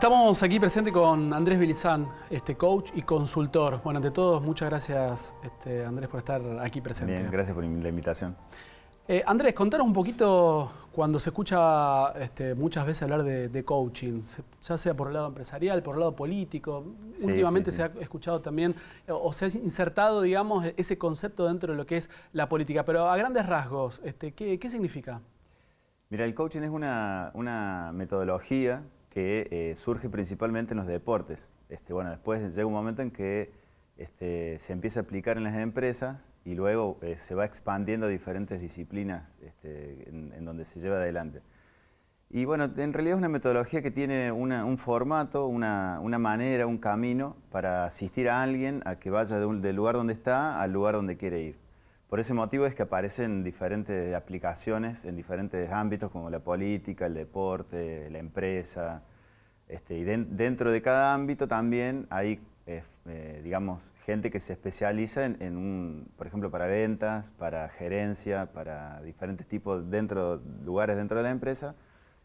Estamos aquí presente con Andrés Vilizán, coach y consultor. Bueno, ante todo, muchas gracias, Andrés, por estar aquí presente. Bien, gracias por la invitación. Andrés, contanos un poquito cuando se escucha muchas veces hablar de coaching, ya sea por el lado empresarial, por el lado político. Sí, Últimamente sí, se sí. ha escuchado también, o se ha insertado, digamos, ese concepto dentro de lo que es la política. Pero a grandes rasgos, ¿qué significa? Mira, el coaching es una metodología que surge principalmente en los deportes. Bueno, después llega un momento en que se empieza a aplicar en las empresas y luego se va expandiendo a diferentes disciplinas en donde se lleva adelante. Y bueno, en realidad es una metodología que tiene un formato, una manera, un camino para asistir a alguien a que vaya del lugar donde está al lugar donde quiere ir. Por ese motivo es que aparecen diferentes aplicaciones en diferentes ámbitos como la política, el deporte, la empresa. Y dentro de cada ámbito también hay, digamos, gente que se especializa por ejemplo, para ventas, para gerencia, para diferentes tipos lugares dentro de la empresa.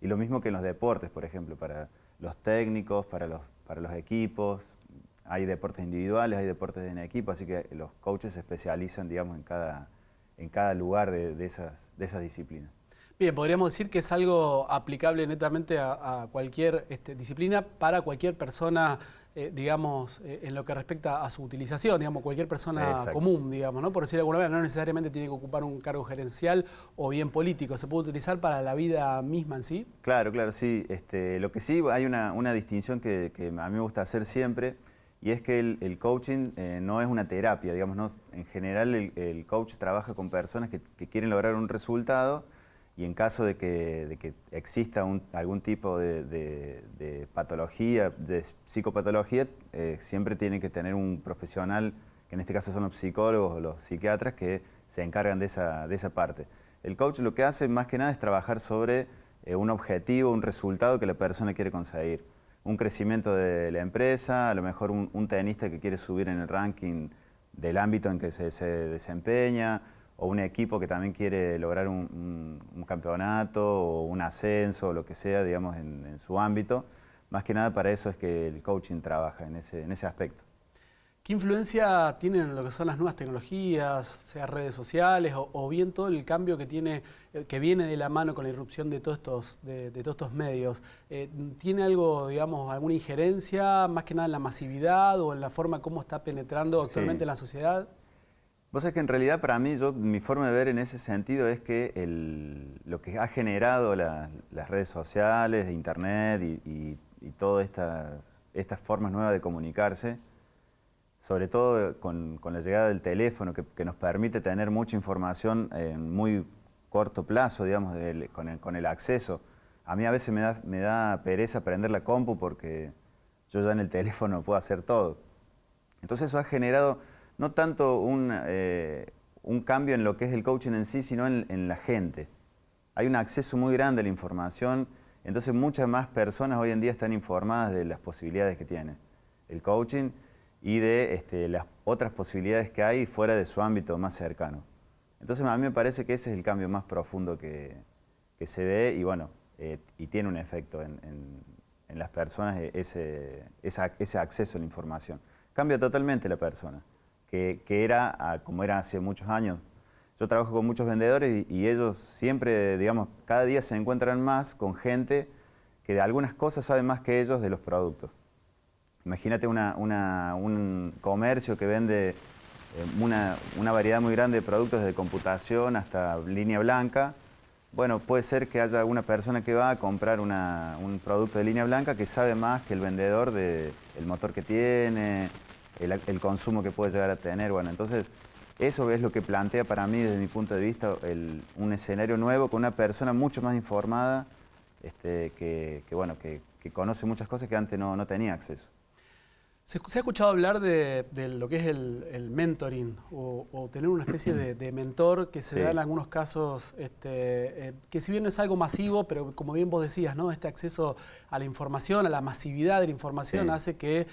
Y lo mismo que en los deportes, por ejemplo, para los técnicos, para los equipos. Hay deportes individuales, hay deportes en equipo, así que los coaches se especializan, digamos, en cada lugar de esas disciplinas. Bien, podríamos decir que es algo aplicable netamente a cualquier disciplina para cualquier persona, digamos, en lo que respecta a su utilización, digamos, cualquier persona Exacto. común, digamos, ¿no? Por decirlo de alguna manera, no necesariamente tiene que ocupar un cargo gerencial o bien político, se puede utilizar para la vida misma en sí. Claro, claro, sí. Lo que sí, hay una distinción que a mí me gusta hacer siempre, y es que el coaching no es una terapia, digamos, ¿no? En general el coach trabaja con personas que quieren lograr un resultado. Y en caso de que exista algún tipo de patología, de psicopatología, siempre tiene que tener un profesional, que en este caso son los psicólogos o los psiquiatras, que se encargan de esa parte. El coach lo que hace más que nada es trabajar sobre un objetivo, un resultado que la persona quiere conseguir. Un crecimiento de la empresa, a lo mejor un tenista que quiere subir en el ranking del ámbito en que se desempeña, o un equipo que también quiere lograr un campeonato o un ascenso o lo que sea, digamos, en su ámbito. Más que nada para eso es que el coaching trabaja en ese aspecto. ¿Qué influencia tienen lo que son las nuevas tecnologías, sea redes sociales o bien todo el cambio que viene de la mano con la irrupción de todos estos medios? ¿Tiene algo, digamos, alguna injerencia, más que nada en la masividad o en la forma como está penetrando actualmente Sí. en la sociedad? Vos sabés que en realidad para mí, mi forma de ver en ese sentido es que lo que ha generado las redes sociales, internet y todas estas formas nuevas de comunicarse, sobre todo con la llegada del teléfono, que nos permite tener mucha información en muy corto plazo, digamos, con el acceso. A mí a veces me da pereza prender la compu porque yo ya en el teléfono puedo hacer todo. Entonces eso ha generado no tanto un cambio en lo que es el coaching en sí, sino en la gente. Hay un acceso muy grande a la información, entonces muchas más personas hoy en día están informadas de las posibilidades que tiene el coaching y de las otras posibilidades que hay fuera de su ámbito más cercano. Entonces a mí me parece que ese es el cambio más profundo que se ve y bueno, y tiene un efecto en las personas ese acceso a la información. Cambia totalmente la persona, que era como era hace muchos años. Yo trabajo con muchos vendedores y ellos siempre, digamos, cada día se encuentran más con gente que de algunas cosas sabe más que ellos de los productos. Imagínate un comercio que vende una variedad muy grande de productos desde computación hasta línea blanca. Bueno, puede ser que haya una persona que va a comprar un producto de línea blanca que sabe más que el vendedor del motor que tiene, el consumo que puede llegar a tener. Bueno, entonces eso es lo que plantea para mí desde mi punto de vista un escenario nuevo con una persona mucho más informada que conoce muchas cosas que antes no tenía acceso. Se ha escuchado hablar de lo que es el mentoring o tener una especie de mentor que se da en Sí. algunos casos, que si bien no es algo masivo, pero como bien vos decías, ¿no? Este acceso a la información, a la masividad de la información Sí. hace que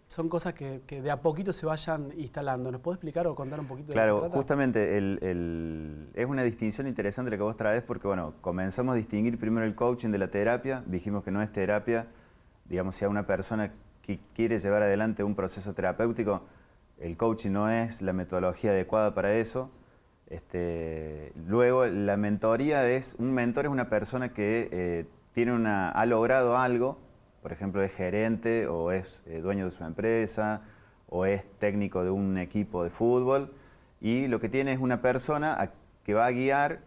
son cosas que de a poquito se vayan instalando. ¿Nos podés explicar o contar un poquito de qué se Claro, trata? justamente es una distinción interesante la que vos traes porque bueno, comenzamos a distinguir primero el coaching de la terapia, dijimos que no es terapia, digamos, si a una persona que quiere llevar adelante un proceso terapéutico, el coaching no es la metodología adecuada para eso. Luego, la mentoría un mentor es una persona que ha logrado algo, por ejemplo, es gerente o es dueño de su empresa o es técnico de un equipo de fútbol, y lo que tiene es una persona que va a guiar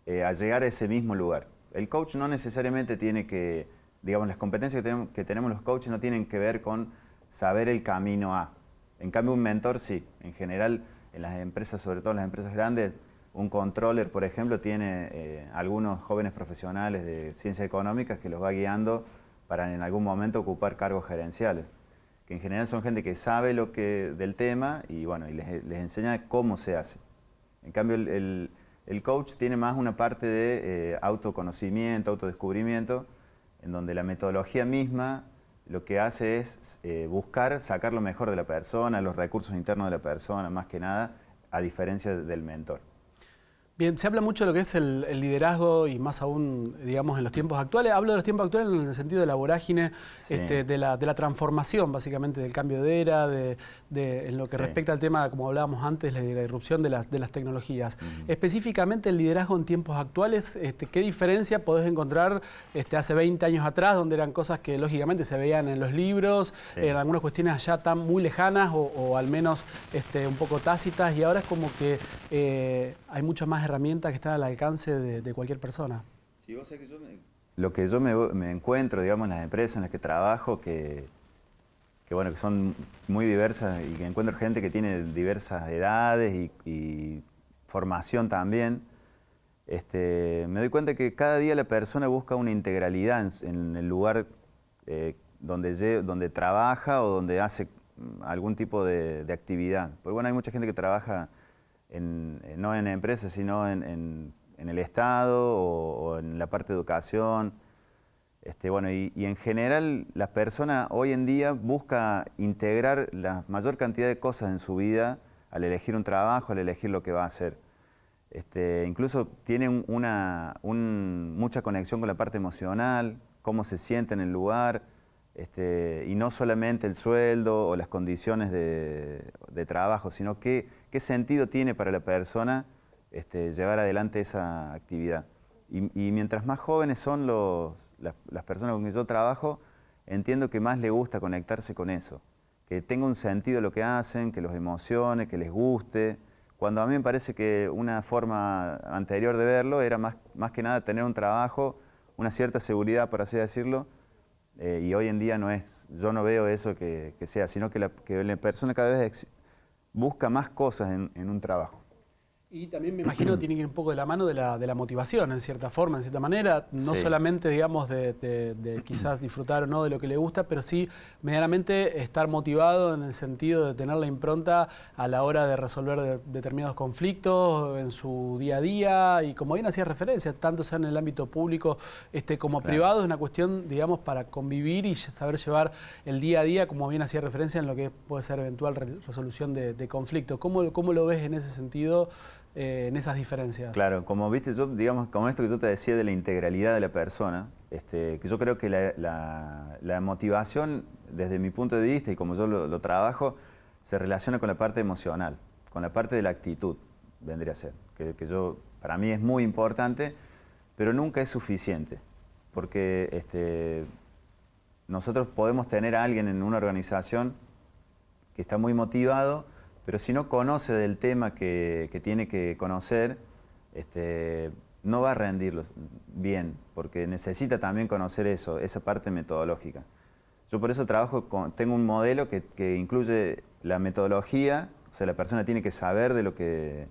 a llegar a ese mismo lugar. El coach no necesariamente tiene que, digamos, las competencias que tenemos los coaches no tienen que ver con saber el camino a. En cambio, un mentor sí. En general, en las empresas, sobre todo en las empresas grandes, un controller, por ejemplo, tiene algunos jóvenes profesionales de ciencias económicas que los va guiando para en algún momento ocupar cargos gerenciales, que en general son gente que sabe del tema y, bueno, y les enseña cómo se hace. En cambio, el coach tiene más una parte de autoconocimiento, autodescubrimiento, en donde la metodología misma lo que hace es buscar sacar lo mejor de la persona, los recursos internos de la persona, más que nada, a diferencia del mentor. Bien, se habla mucho de lo que es el liderazgo y más aún, digamos, en los tiempos actuales. Hablo de los tiempos actuales en el sentido de la vorágine, Sí. de la transformación, básicamente, del cambio de era, en lo que Sí. respecta al tema, como hablábamos antes, de la irrupción de las tecnologías. Específicamente el liderazgo en tiempos actuales, ¿qué diferencia podés encontrar hace 20 años atrás, donde eran cosas que lógicamente se veían en los libros, Sí. en algunas cuestiones allá tan muy lejanas o al menos un poco tácitas, y ahora es como que hay muchas más herramientas que están al alcance de cualquier persona? Sí, vos sabés que lo que yo me encuentro, digamos, en las empresas en las que trabajo, bueno, que son muy diversas y que encuentro gente que tiene diversas edades y formación también, me doy cuenta que cada día la persona busca una integralidad en el lugar donde trabaja o donde hace algún tipo de actividad. Porque bueno, hay mucha gente que trabaja no en empresas, sino en el Estado o en la parte de educación. Bueno, y en general las personas hoy en día busca integrar la mayor cantidad de cosas en su vida al elegir un trabajo, al elegir lo que va a hacer. Incluso tiene mucha conexión con la parte emocional, cómo se siente en el lugar, y no solamente el sueldo o las condiciones de trabajo, sino qué sentido tiene para la persona llevar adelante esa actividad. Y mientras más jóvenes son las personas con que yo trabajo, entiendo que más les gusta conectarse con eso, que tenga un sentido lo que hacen, que los emocione, que les guste. Cuando a mí me parece que una forma anterior de verlo era más que nada tener un trabajo, una cierta seguridad, por así decirlo, y hoy en día yo no veo eso que sea, sino que la persona cada vez busca más cosas en un trabajo. Y también me imagino tiene que ir un poco de la mano de la motivación, en cierta forma, en cierta manera. No Sí. solamente, digamos, de quizás disfrutar o no de lo que le gusta, pero sí medianamente estar motivado en el sentido de tener la impronta a la hora de resolver determinados conflictos en su día a día. Y como bien hacía referencia, tanto sea en el ámbito público como Claro. privado, es una cuestión, digamos, para convivir y saber llevar el día a día, como bien hacía referencia, en lo que puede ser eventual resolución de conflictos. ¿Cómo lo ves en ese sentido? En esas diferencias. Claro, como viste, yo, digamos, como esto que yo te decía de la integralidad de la persona, que yo creo que la motivación, desde mi punto de vista y como yo lo trabajo, se relaciona con la parte emocional, con la parte de la actitud, vendría a ser, que para mí es muy importante, pero nunca es suficiente, porque nosotros podemos tener a alguien en una organización que está muy motivado, pero si no conoce del tema que tiene que conocer, no va a rendirlo bien, porque necesita también conocer esa parte metodológica. Yo por eso tengo un modelo que incluye la metodología, o sea, la persona tiene que saber de lo que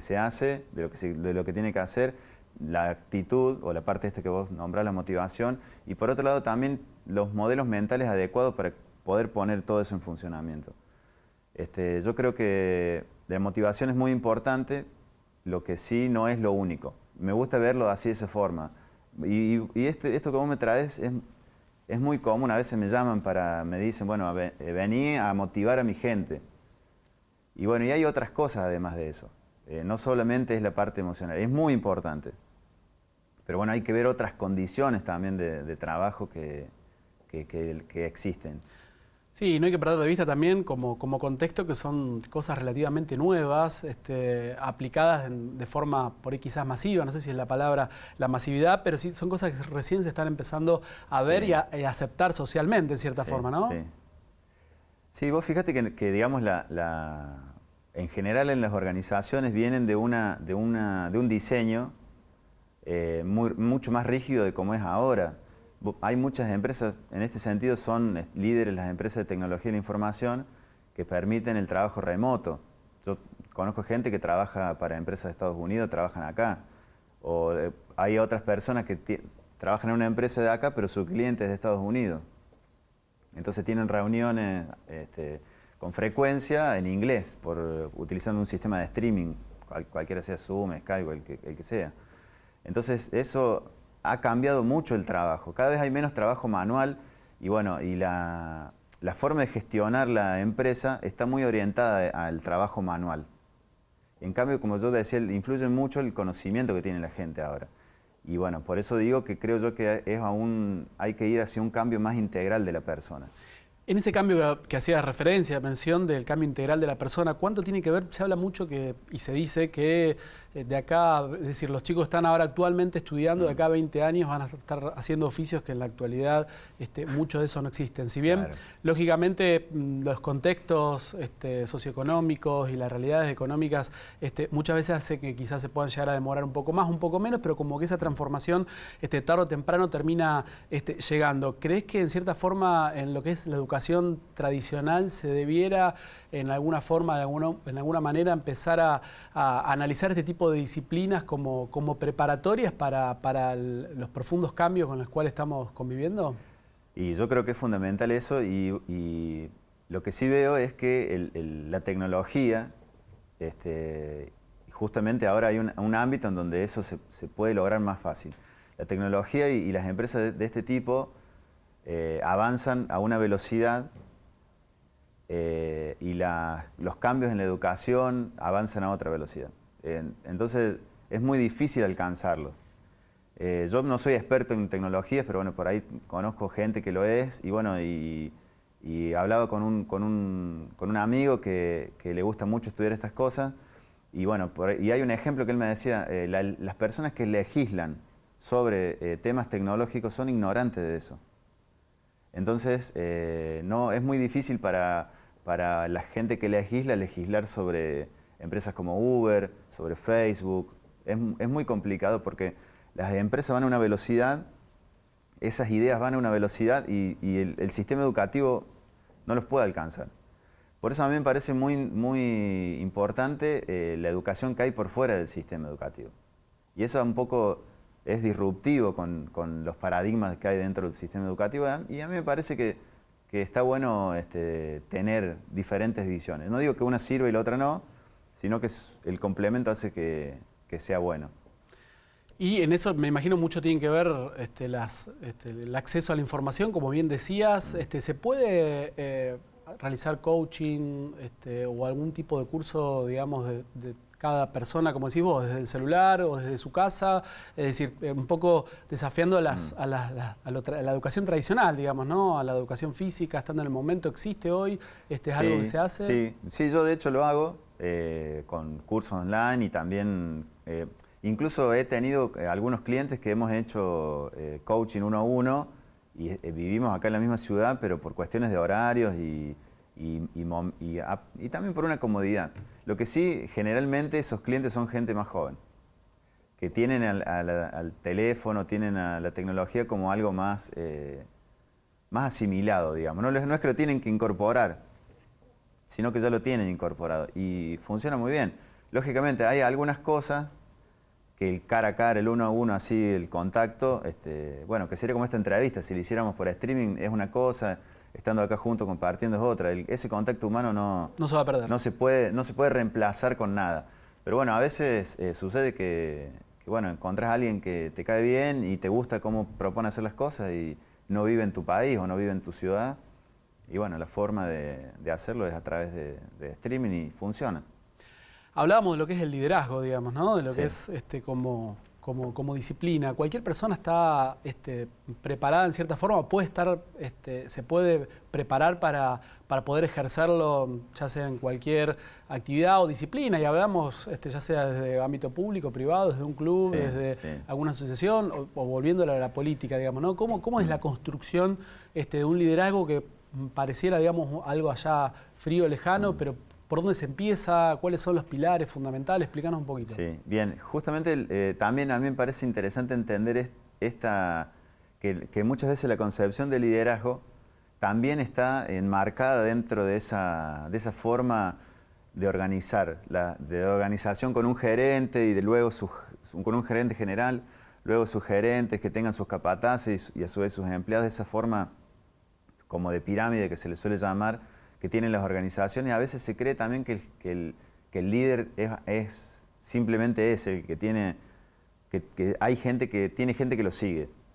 se hace, de lo que tiene que hacer, la actitud, o la parte que vos nombrás, la motivación, y por otro lado también los modelos mentales adecuados para poder poner todo eso en funcionamiento. Yo creo que la motivación es muy importante, lo que sí no es lo único. Me gusta verlo así de esa forma. Y esto que vos me traes es muy común. A veces me llaman me dicen, bueno, vení a motivar a mi gente. Y bueno, y hay otras cosas además de eso. No solamente es la parte emocional, es muy importante. Pero bueno, hay que ver otras condiciones también de trabajo que que existen. Sí, no hay que perder de vista también como contexto que son cosas relativamente nuevas, aplicadas de forma por ahí quizás masiva, no sé si es la palabra la masividad, pero sí son cosas que recién se están empezando a ver y a aceptar socialmente en cierta forma, ¿no? Sí. Sí, vos fíjate que digamos, en general en las organizaciones vienen de un diseño mucho más rígido de como es ahora. Hay muchas empresas, en este sentido son líderes las empresas de tecnología de la información que permiten el trabajo remoto. Yo conozco gente que trabaja para empresas de Estados Unidos, trabajan acá. O hay otras personas que trabajan en una empresa de acá, pero su cliente es de Estados Unidos. Entonces tienen reuniones con frecuencia en inglés, utilizando un sistema de streaming, cualquiera sea Zoom, Skype, el que sea. Entonces eso ha cambiado mucho el trabajo. Cada vez hay menos trabajo manual y bueno, y la forma de gestionar la empresa está muy orientada al trabajo manual. En cambio, como yo decía, influye mucho el conocimiento que tiene la gente ahora. Y bueno, por eso digo que creo yo que hay que ir hacia un cambio más integral de la persona. En ese cambio que hacía referencia, mención del cambio integral de la persona, ¿cuánto tiene que ver? Se habla mucho y se dice que de acá, es decir, los chicos están ahora actualmente estudiando, de acá a 20 años van a estar haciendo oficios que en la actualidad muchos de esos no existen. Si bien, lógicamente, los contextos socioeconómicos y las realidades económicas muchas veces hace que quizás se puedan llegar a demorar un poco más, un poco menos, pero como que esa transformación tarde o temprano termina llegando. ¿Crees que en cierta forma en lo que es la educación tradicional se debiera en alguna forma, en alguna manera empezar a analizar este tipo de disciplinas como preparatorias para los profundos cambios con los cuales estamos conviviendo? Y yo creo que es fundamental eso y lo que sí veo es que la tecnología, justamente ahora hay un ámbito en donde eso se puede lograr más fácil. La tecnología y las empresas de este tipo avanzan a una velocidad y los cambios en la educación avanzan a otra velocidad. Entonces es muy difícil alcanzarlos. Yo no soy experto en tecnologías, pero bueno, por ahí conozco gente que lo es y bueno, y hablaba con un amigo que le gusta mucho estudiar estas cosas y bueno, y hay un ejemplo que él me decía, las personas que legislan sobre temas tecnológicos son ignorantes de eso. Entonces, no, es muy difícil para la gente que legislar sobre empresas como Uber, sobre Facebook. Es muy complicado porque las empresas van a una velocidad, esas ideas van a una velocidad y el sistema educativo no los puede alcanzar. Por eso a mí me parece muy importante la educación que hay por fuera del sistema educativo. Y eso un poco es disruptivo con los paradigmas que hay dentro del sistema educativo y a mí me parece que está bueno tener diferentes visiones. No digo que una sirva y la otra no, sino que el complemento hace que sea bueno. Y en eso me imagino mucho tiene que ver el acceso a la información, como bien decías. ¿Se puede realizar coaching o algún tipo de curso, digamos, de cada persona, como decís vos, desde el celular o desde su casa? Es decir, un poco desafiando a la educación tradicional, digamos, ¿no? A la educación física, estando en el momento, ¿existe hoy? ¿Es algo que se hace? Sí, yo de hecho lo hago con cursos online y también... incluso he tenido algunos clientes que hemos hecho coaching 1-a-1 y vivimos acá en la misma ciudad, pero por cuestiones de horarios y también por una comodidad. Lo que sí, generalmente esos clientes son gente más joven, que tienen al teléfono, tienen a la tecnología como algo más asimilado, digamos. No es que lo tienen que incorporar, sino que ya lo tienen incorporado y funciona muy bien. Lógicamente hay algunas cosas que el cara a cara, el 1-a-1, así, el contacto, bueno, que sería como esta entrevista, si lo hiciéramos por streaming es una cosa, estando acá juntos compartiendo es otra. Ese contacto humano no se va a perder. No se puede reemplazar con nada. Pero bueno, a veces sucede que bueno, encontrás a alguien que te cae bien y te gusta cómo propone hacer las cosas y no vive en tu país o no vive en tu ciudad. Y bueno, la forma de hacerlo es a través de como disciplina. Cualquier persona está preparada en cierta forma, puede estar, se puede preparar para poder ejercerlo, ya sea en cualquier actividad o disciplina, y hablamos ya sea desde ámbito público, privado, desde un club, desde alguna asociación, o volviéndolo a la política, digamos, ¿no? ¿Cómo es la construcción de un liderazgo que pareciera, digamos, algo allá frío, lejano, pero ¿por dónde se empieza? ¿Cuáles son los pilares fundamentales? Explícanos un poquito. Sí, bien. Justamente también a mí me parece interesante entender que muchas veces la concepción de liderazgo también está enmarcada dentro de esa forma de organizar, de organización con un gerente y de luego con un gerente general, luego sus gerentes que tengan sus capataces y a su vez sus empleados, de esa forma como de pirámide que se le suele llamar, que tienen las organizaciones. A veces se cree también que el líder es simplemente ese, que hay gente que tiene gente que lo sigue.